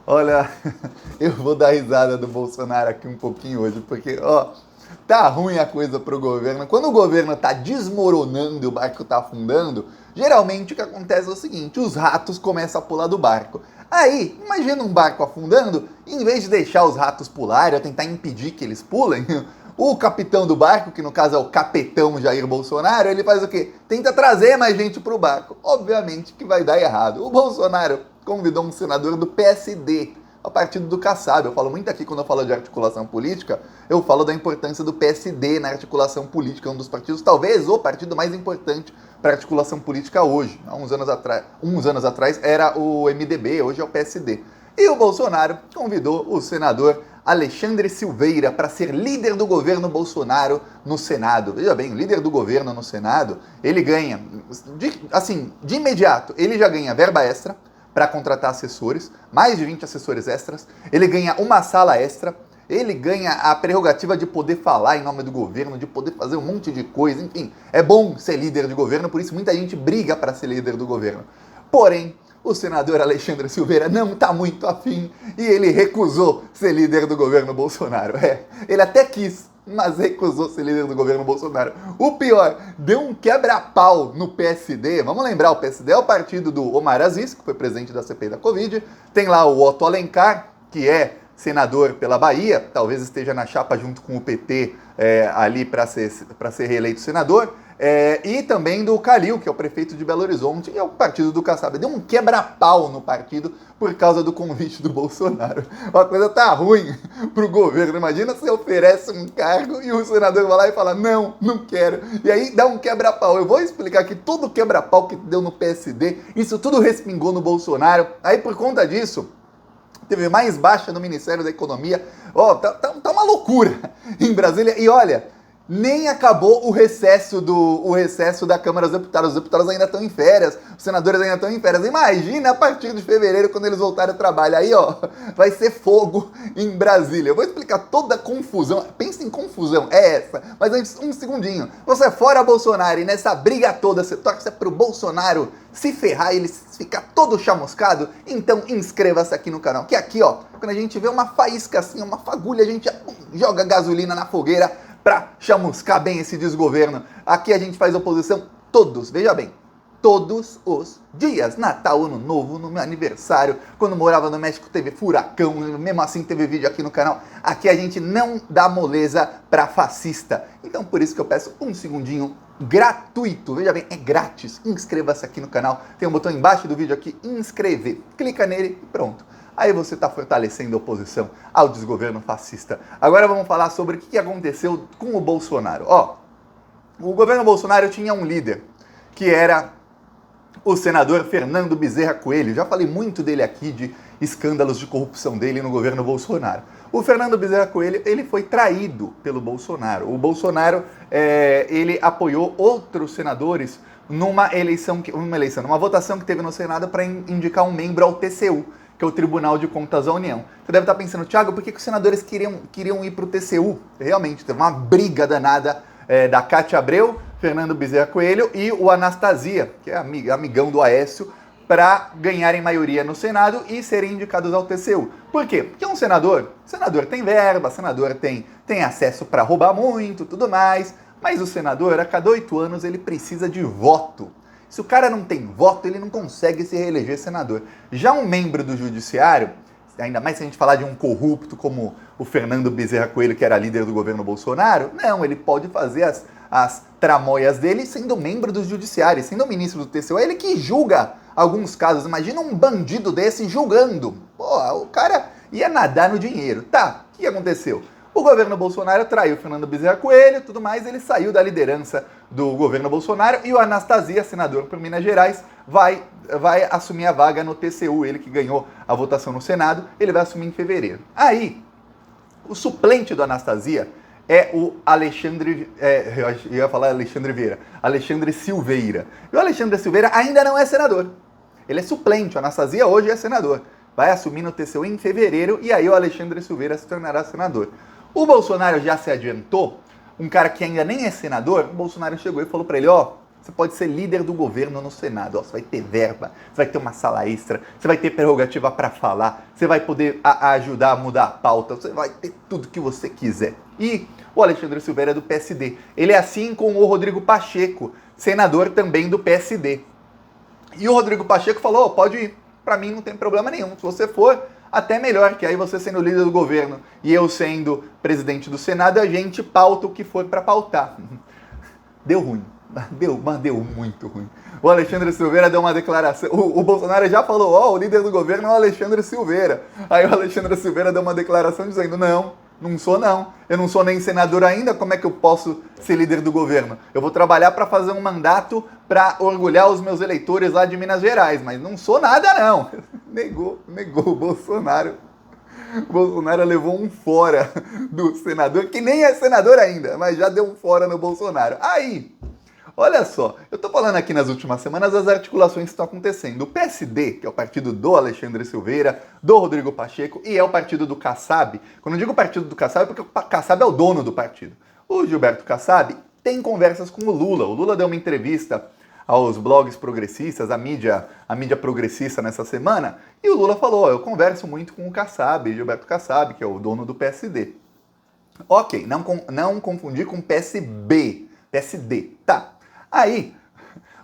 Olha, eu vou dar risada do Bolsonaro aqui um pouquinho hoje, porque, ó, tá ruim a coisa pro governo. Quando o governo tá desmoronando e o barco tá afundando, geralmente o que acontece é o seguinte, os ratos começam a pular do barco. Aí, imagina um barco afundando, em vez de deixar os ratos pularem ou tentar impedir que eles pulem, o capitão do barco, que no caso é o capitão Jair Bolsonaro, ele faz o quê? Tenta trazer mais gente pro barco. Obviamente que vai dar errado. O Bolsonaro convidou um senador do PSD, o partido do Kassab. Eu falo muito aqui quando eu falo de articulação política, eu falo da importância do PSD na articulação política, um dos partidos, talvez o partido mais importante para articulação política hoje. Há uns anos atrás era o MDB, hoje é o PSD. E o Bolsonaro convidou o senador Alexandre Silveira para ser líder do governo Bolsonaro no Senado. Veja bem, líder do governo no Senado, ele ganha, de imediato, ele já ganha verba extra para contratar assessores, mais de 20 assessores extras, ele ganha uma sala extra, ele ganha a prerrogativa de poder falar em nome do governo, de poder fazer um monte de coisa, enfim, é bom ser líder de governo, por isso muita gente briga para ser líder do governo. Porém, o senador Alexandre Silveira não está muito afim e ele recusou ser líder do governo Bolsonaro. Ele até quis, mas recusou ser líder do governo Bolsonaro. O pior, deu um quebra-pau no PSD. Vamos lembrar, o PSD é o partido do Omar Aziz, que foi presidente da CPI da Covid. Tem lá o Otto Alencar, que é senador pela Bahia, talvez esteja na chapa junto com o PT ali para ser reeleito senador. E também do Calil, que é o prefeito de Belo Horizonte, e é o partido do Kassab. Deu um quebra-pau no partido por causa do convite do Bolsonaro. Uma coisa tá ruim pro governo. Imagina se oferece um cargo e o senador vai lá e fala, não, não quero. E aí dá um quebra-pau. Eu vou explicar aqui todo o quebra-pau que deu no PSD, isso tudo respingou no Bolsonaro. Aí por conta disso, teve mais baixa no Ministério da Economia. Tá uma loucura em Brasília. E olha, nem acabou o recesso da Câmara dos Deputados. Os deputados ainda estão em férias, os senadores ainda estão em férias. Imagina a partir de fevereiro, quando eles voltarem ao trabalho. Aí, ó, vai ser fogo em Brasília. Eu vou explicar toda a confusão. Pensa em confusão, é essa. Mas antes, um segundinho. Você é fora Bolsonaro e nessa briga toda você torce pro Bolsonaro se ferrar e ele ficar todo chamuscado? Então inscreva-se aqui no canal. Que aqui, ó, quando a gente vê uma faísca assim, uma fagulha, a gente joga gasolina na fogueira para chamuscar bem esse desgoverno. Aqui a gente faz oposição todos, veja bem, todos os dias. Natal, Ano Novo, no meu aniversário, quando morava no México teve furacão, mesmo assim teve vídeo aqui no canal. Aqui a gente não dá moleza para fascista. Então por isso que eu peço um segundinho gratuito, veja bem, é grátis. Inscreva-se aqui no canal, tem um botão embaixo do vídeo aqui, inscrever. Clica nele e pronto. Aí você está fortalecendo a oposição ao desgoverno fascista. Agora vamos falar sobre o que aconteceu com o Bolsonaro. O governo Bolsonaro tinha um líder, que era o senador Fernando Bezerra Coelho. Já falei muito dele aqui, de escândalos de corrupção dele no governo Bolsonaro. O Fernando Bezerra Coelho, ele foi traído pelo Bolsonaro. O Bolsonaro, ele apoiou outros senadores numa votação que teve no Senado para indicar um membro ao TCU, que é o Tribunal de Contas da União. Você deve estar pensando, Thiago, por que os senadores queriam ir para o TCU? Realmente, teve uma briga danada da Cátia Abreu, Fernando Bezerra Coelho e o Anastasia, que é amigão do Aécio, para ganharem maioria no Senado e serem indicados ao TCU. Por quê? Porque o senador tem verba, senador tem acesso para roubar muito, tudo mais, mas o senador, a cada 8 anos, ele precisa de voto. Se o cara não tem voto, ele não consegue se reeleger senador. Já um membro do judiciário, ainda mais se a gente falar de um corrupto como o Fernando Bezerra Coelho, que era líder do governo Bolsonaro, não, ele pode fazer as tramóias dele sendo membro do judiciário, sendo ministro do TCU. É ele que julga alguns casos. Imagina um bandido desse julgando. Pô, o cara ia nadar no dinheiro. Tá, o que aconteceu? O governo Bolsonaro traiu o Fernando Bezerra Coelho, tudo mais, ele saiu da liderança do governo Bolsonaro e o Anastasia, senador por Minas Gerais, vai assumir a vaga no TCU, ele que ganhou a votação no Senado, ele vai assumir em fevereiro. Aí, o suplente do Anastasia é o Alexandre Silveira. E o Alexandre Silveira ainda não é senador. Ele é suplente, o Anastasia hoje é senador. Vai assumir no TCU em fevereiro e aí o Alexandre Silveira se tornará senador. O Bolsonaro já se adiantou, um cara que ainda nem é senador, o Bolsonaro chegou e falou para ele, Você pode ser líder do governo no Senado. Ó, você vai ter verba, você vai ter uma sala extra, você vai ter prerrogativa para falar, você vai poder ajudar a mudar a pauta, você vai ter tudo que você quiser. E o Alexandre Silveira é do PSD. Ele é assim com o Rodrigo Pacheco, senador também do PSD. E o Rodrigo Pacheco falou, oh, pode ir, para mim não tem problema nenhum. Se você for, até melhor, que aí você sendo líder do governo e eu sendo presidente do Senado, a gente pauta o que for para pautar. Deu ruim. Deu muito ruim. O Alexandre Silveira deu uma declaração. O Bolsonaro já falou, ó, o líder do governo é o Alexandre Silveira. Aí o Alexandre Silveira deu uma declaração dizendo, não sou não. Eu não sou nem senador ainda, como é que eu posso ser líder do governo? Eu vou trabalhar para fazer um mandato para orgulhar os meus eleitores lá de Minas Gerais, mas não sou nada não. Negou o Bolsonaro. O Bolsonaro levou um fora do senador, que nem é senador ainda, mas já deu um fora no Bolsonaro. Aí... olha só, eu tô falando aqui nas últimas semanas das articulações que estão acontecendo. O PSD, que é o partido do Alexandre Silveira, do Rodrigo Pacheco, e é o partido do Kassab. Quando eu digo partido do Kassab, é porque o Kassab é o dono do partido. O Gilberto Kassab tem conversas com o Lula. O Lula deu uma entrevista aos blogs progressistas, a mídia progressista nessa semana, e o Lula falou, eu converso muito com o Kassab, Gilberto Kassab, que é o dono do PSD. Ok, não confundir com PSD, tá. Aí,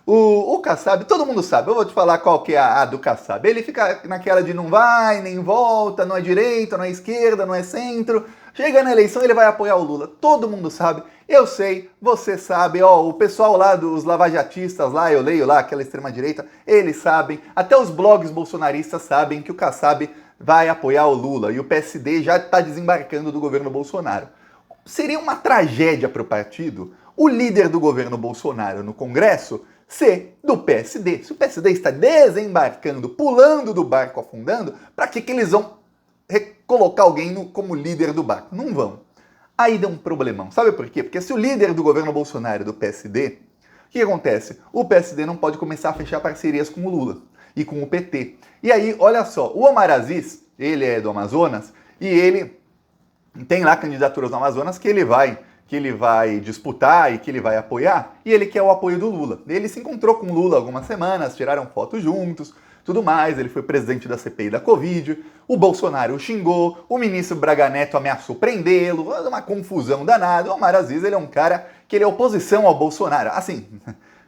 o Kassab, todo mundo sabe, eu vou te falar qual que é a do Kassab. Ele fica naquela de não vai, nem volta, não é direita, não é esquerda, não é centro. Chega na eleição, ele vai apoiar o Lula. Todo mundo sabe, eu sei, você sabe, ó, o pessoal lá dos lavajatistas lá, eu leio lá, aquela extrema-direita, eles sabem, até os blogs bolsonaristas sabem que o Kassab vai apoiar o Lula e o PSD já está desembarcando do governo Bolsonaro. Seria uma tragédia para o partido o líder do governo Bolsonaro no Congresso ser do PSD. Se o PSD está desembarcando, pulando do barco, afundando, para que eles vão colocar alguém como líder do barco? Não vão. Aí deu um problemão. Sabe por quê? Porque se o líder do governo Bolsonaro é do PSD, o que acontece? O PSD não pode começar a fechar parcerias com o Lula e com o PT. E aí, olha só, o Omar Aziz, ele é do Amazonas, e ele tem lá candidaturas no Amazonas que ele vai disputar e que ele vai apoiar, e ele quer o apoio do Lula. Ele se encontrou com o Lula algumas semanas, tiraram fotos juntos, tudo mais, ele foi presidente da CPI da Covid, o Bolsonaro o xingou, o ministro Braga Neto ameaçou prendê-lo, uma confusão danada. O Omar Aziz, ele é um cara que ele é oposição ao Bolsonaro. Assim,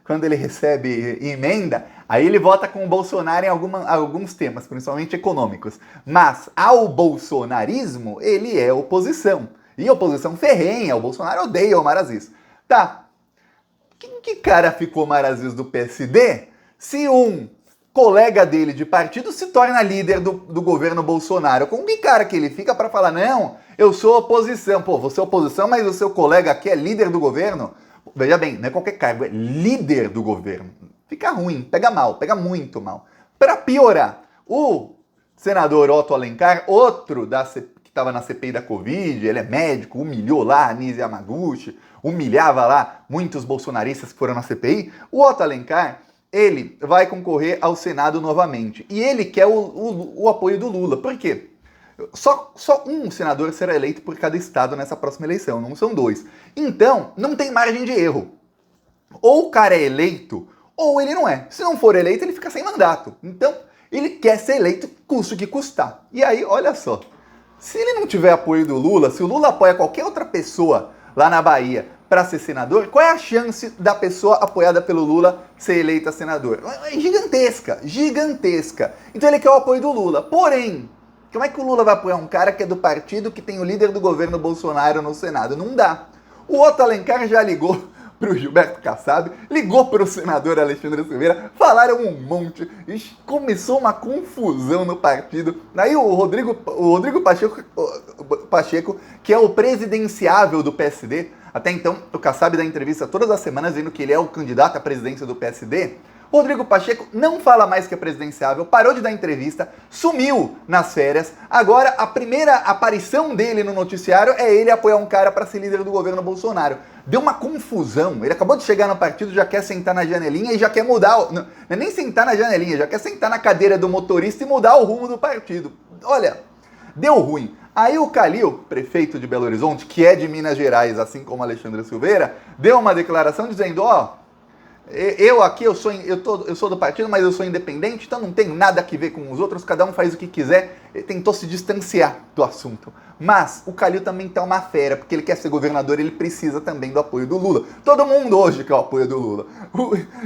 quando ele recebe emenda, aí ele vota com o Bolsonaro em alguns temas, principalmente econômicos. Mas ao bolsonarismo, ele é oposição. E oposição ferrenha, o Bolsonaro odeia o Omar Aziz. Tá, que cara ficou Omar Aziz do PSD se um colega dele de partido se torna líder do governo Bolsonaro? Com que cara que ele fica para falar, não, eu sou oposição. Pô, você é oposição, mas o seu colega aqui é líder do governo? Veja bem, não é qualquer cargo, é líder do governo. Fica ruim, pega mal, pega muito mal. Para piorar, o senador Otto Alencar, outro que estava na CPI da Covid, ele é médico, humilhou lá a Anísio Yamaguchi, humilhava lá muitos bolsonaristas que foram na CPI. O Otto Alencar, ele vai concorrer ao Senado novamente. E ele quer o apoio do Lula. Por quê? Só um senador será eleito por cada estado nessa próxima eleição, não são dois. Então, não tem margem de erro. Ou o cara é eleito, ou ele não é. Se não for eleito, ele fica sem mandato. Então, ele quer ser eleito, custe o que custar. E aí, olha só, se ele não tiver apoio do Lula, se o Lula apoia qualquer outra pessoa lá na Bahia para ser senador, qual é a chance da pessoa apoiada pelo Lula ser eleita senador? É gigantesca, gigantesca. Então ele quer o apoio do Lula. Porém, como é que o Lula vai apoiar um cara que é do partido que tem o líder do governo Bolsonaro no Senado? Não dá. O Otto Alencar já ligou para o Gilberto Kassab, ligou para o senador Alexandre Silveira, falaram um monte, e começou uma confusão no partido. Aí o Rodrigo Pacheco, que é o presidenciável do PSD, até então o Kassab dá entrevista todas as semanas dizendo que ele é o candidato à presidência do PSD, Rodrigo Pacheco não fala mais que é presidenciável, parou de dar entrevista, sumiu nas férias. Agora, a primeira aparição dele no noticiário é ele apoiar um cara para ser líder do governo Bolsonaro. Deu uma confusão. Ele acabou de chegar no partido, já quer sentar na janelinha e já quer mudar... Não é nem sentar na janelinha, já quer sentar na cadeira do motorista e mudar o rumo do partido. Olha, deu ruim. Aí o Calil, prefeito de Belo Horizonte, que é de Minas Gerais, assim como Alexandre Silveira, deu uma declaração dizendo, Eu aqui, eu sou do partido, mas eu sou independente, então não tenho nada a ver com os outros, cada um faz o que quiser. Ele tentou se distanciar do assunto. Mas o Calil também tá uma fera, porque ele quer ser governador, ele precisa também do apoio do Lula. Todo mundo hoje quer o apoio do Lula.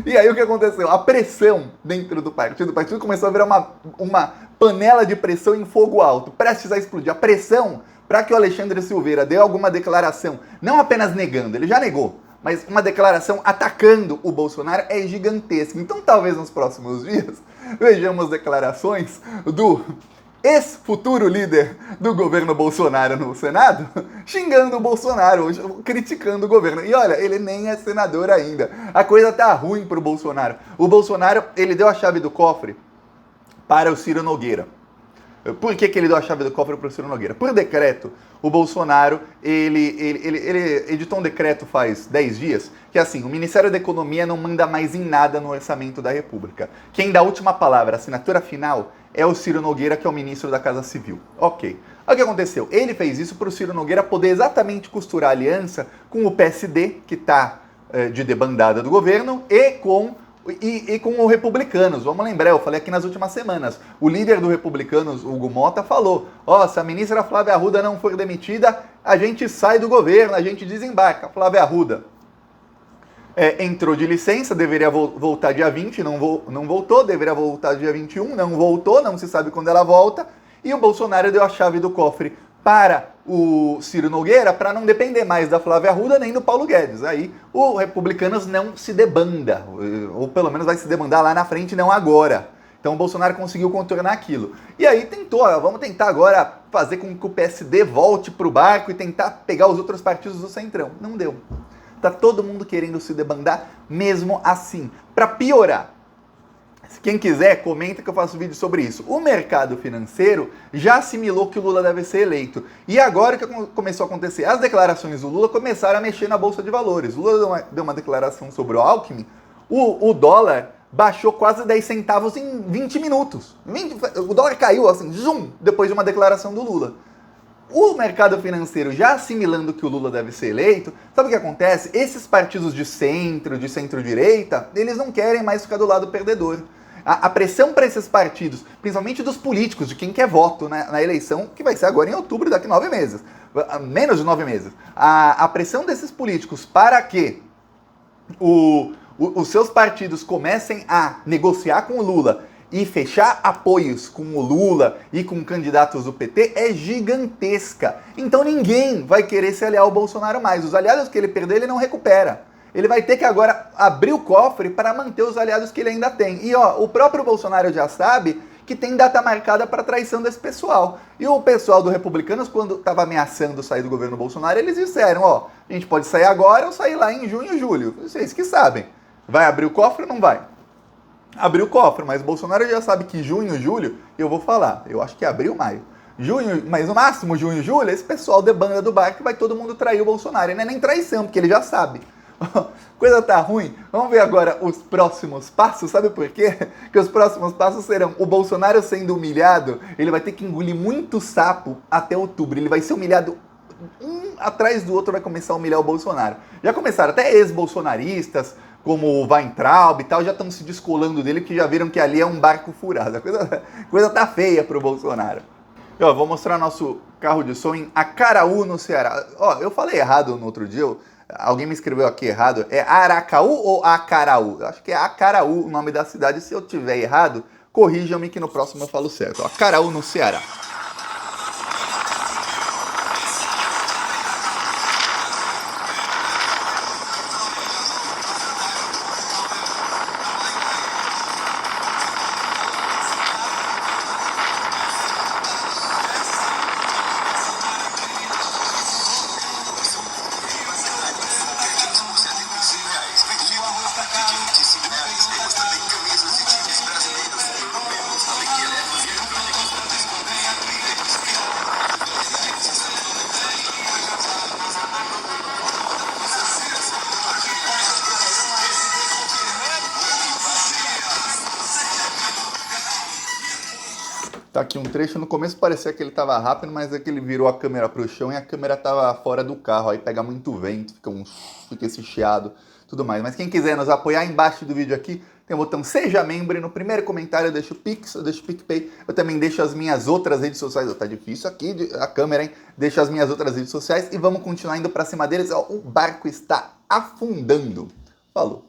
E aí o que aconteceu? A pressão dentro do partido começou a virar uma panela de pressão em fogo alto, prestes a explodir. A pressão para que o Alexandre Silveira dê alguma declaração, não apenas negando, ele já negou, mas uma declaração atacando o Bolsonaro é gigantesca. Então talvez nos próximos dias vejamos declarações do ex-futuro líder do governo Bolsonaro no Senado xingando o Bolsonaro, criticando o governo. E olha, ele nem é senador ainda. A coisa tá ruim pro Bolsonaro. O Bolsonaro, ele deu a chave do cofre para o Ciro Nogueira. Por que ele deu a chave do cofre para o Ciro Nogueira? Por decreto, o Bolsonaro, ele editou um decreto faz 10 dias, que é assim, o Ministério da Economia não manda mais em nada no orçamento da República. Quem dá a última palavra, a assinatura final, é o Ciro Nogueira, que é o ministro da Casa Civil. Ok. Olha o que aconteceu. Ele fez isso para o Ciro Nogueira poder exatamente costurar a aliança com o PSD, que está de debandada do governo, e com o Republicanos. Vamos lembrar, eu falei aqui nas últimas semanas, o líder do Republicanos, Hugo Mota, falou, se a ministra Flávia Arruda não for demitida, a gente sai do governo, a gente desembarca. Flávia Arruda entrou de licença, deveria voltar dia 20, não voltou, deveria voltar dia 21, não voltou, não se sabe quando ela volta, e o Bolsonaro deu a chave do cofre para o Ciro Nogueira para não depender mais da Flávia Arruda nem do Paulo Guedes. Aí o Republicanos não se debanda, ou pelo menos vai se debandar lá na frente, não agora. Então o Bolsonaro conseguiu contornar aquilo. E aí tentou, vamos tentar agora fazer com que o PSD volte para o barco e tentar pegar os outros partidos do Centrão. Não deu. Tá todo mundo querendo se debandar mesmo assim. Para piorar, quem quiser, comenta que eu faço vídeo sobre isso. O mercado financeiro já assimilou que o Lula deve ser eleito. E agora que começou a acontecer, as declarações do Lula começaram a mexer na Bolsa de Valores. O Lula deu uma declaração sobre o Alckmin, o dólar baixou quase 10 centavos em 20 minutos. O dólar caiu assim, zoom, depois de uma declaração do Lula. O mercado financeiro já assimilando que o Lula deve ser eleito, sabe o que acontece? Esses partidos de centro-direita, eles não querem mais ficar do lado perdedor. A pressão para esses partidos, principalmente dos políticos, de quem quer voto na eleição, que vai ser agora em outubro, daqui 9 meses, menos de 9 meses. A pressão desses políticos para que os seus partidos comecem a negociar com o Lula e fechar apoios com o Lula e com candidatos do PT é gigantesca. Então ninguém vai querer se aliar ao Bolsonaro mais. Os aliados que ele perder, ele não recupera. Ele vai ter que agora abrir o cofre para manter os aliados que ele ainda tem. E o próprio Bolsonaro já sabe que tem data marcada para traição desse pessoal. E o pessoal do Republicanos, quando estava ameaçando sair do governo Bolsonaro, eles disseram, a gente pode sair agora ou sair lá em junho, julho. Vocês que sabem. Vai abrir o cofre ou não vai? Abriu o cofre, mas o Bolsonaro já sabe que junho, julho, eu vou falar, eu acho que é abril, maio. Junho, mas no máximo junho, julho, esse pessoal debanda do barco e vai todo mundo trair o Bolsonaro. E não é nem traição, porque ele já sabe. Coisa tá ruim. Vamos ver agora os próximos passos. Sabe por quê? Que os próximos passos serão o Bolsonaro sendo humilhado, ele vai ter que engolir muito sapo até outubro. Ele vai ser humilhado um atrás do outro, vai começar a humilhar o Bolsonaro. Já começaram até ex-bolsonaristas, como o Weintraub e tal, já estão se descolando dele, porque já viram que ali é um barco furado. A coisa tá feia pro Bolsonaro. Eu vou mostrar nosso carro de som em Acaraú, no Ceará. Eu falei errado no outro dia, alguém me escreveu aqui errado. É Aracaú ou Acaraú? Eu acho que é Acaraú o nome da cidade. Se eu tiver errado, corrijam-me que no próximo eu falo certo. Acaraú, no Ceará. Tá aqui um trecho, no começo parecia que ele tava rápido, mas é que ele virou a câmera pro chão e a câmera tava fora do carro, aí pega muito vento, fica esse chiado. tudo mais. Mas quem quiser nos apoiar, embaixo do vídeo aqui tem o botão Seja Membro e no primeiro comentário eu deixo o Pix, eu deixo o PicPay, eu também deixo as minhas outras redes sociais. Tá difícil aqui a câmera, hein? Deixo as minhas outras redes sociais e vamos continuar indo pra cima deles. Ó, o barco está afundando. Falou!